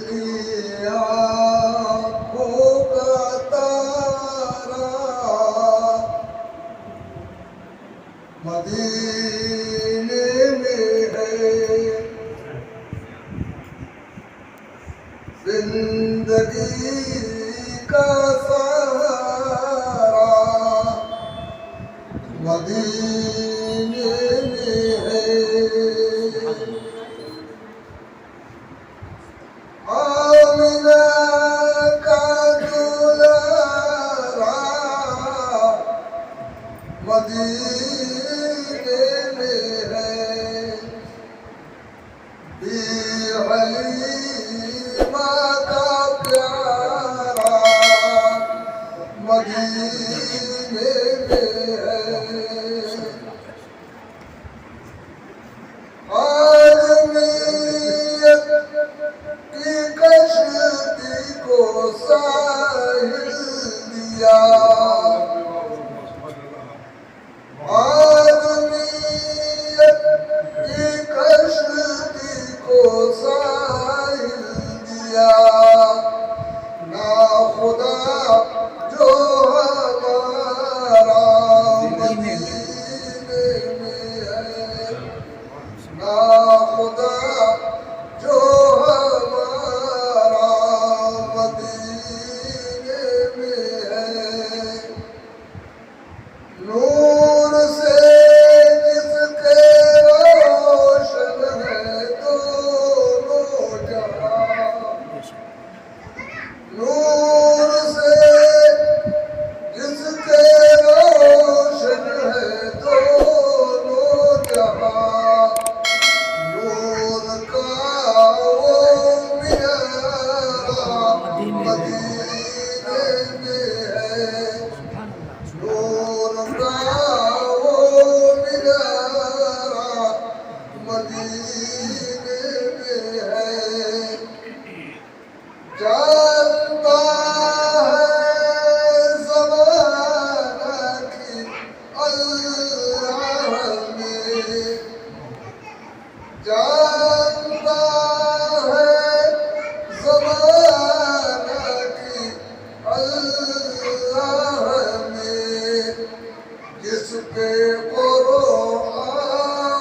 की आँखों का तारा मदीने में है, जिंदगी का सहारा मदीने में है। आमिना का दुलारा मदीने में है, हलीमा का प्यारा मदीने में है। आदमियत की कश्ती को साहिल दिया, आदमियत की कश्ती को साहिल दिया। ना खुदा जो हमारा मदीने में है, ना खुदा जो हमारा मदीने में है। नूर से जिसके रोशन है दोनों जहां, नूर से जिसके रोशन है दोनों जहां, नूर का वो मीनारा मदीने में है, नूर का वो मीनारा मदीने में है। जानता है ज़माना की अल्लाह में, जानता है ज़माना की अल्लाह में, जिस पे कुरान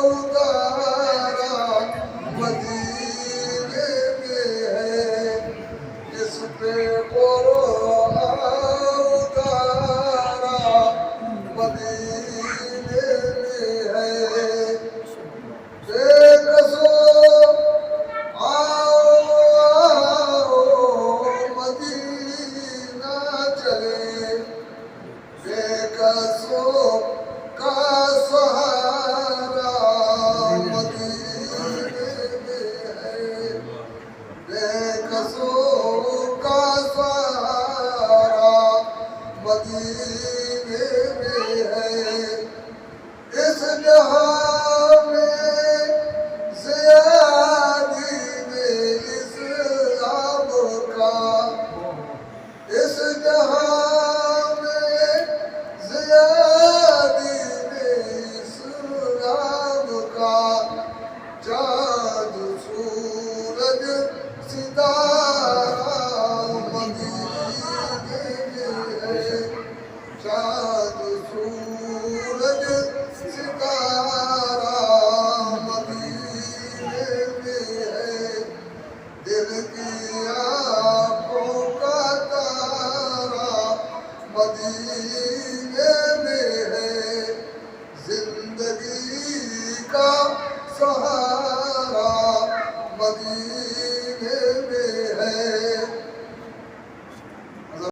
उतारा मदीने में है, जिस पे कुरान उतारा मदीने में है। बेकसो आओ आओ मदीना चले, बेकसों का सहारा मदीने में है, बेकसों का सहारा मदीने में है। इस जहां में ज़ियादी में इस्लाम का, इस जहां में ज़ियादी में इस्लाम का, चाँद सूरज सितारा मदीने में है, चाँद सूरज सितारा मदीने में है। दिल की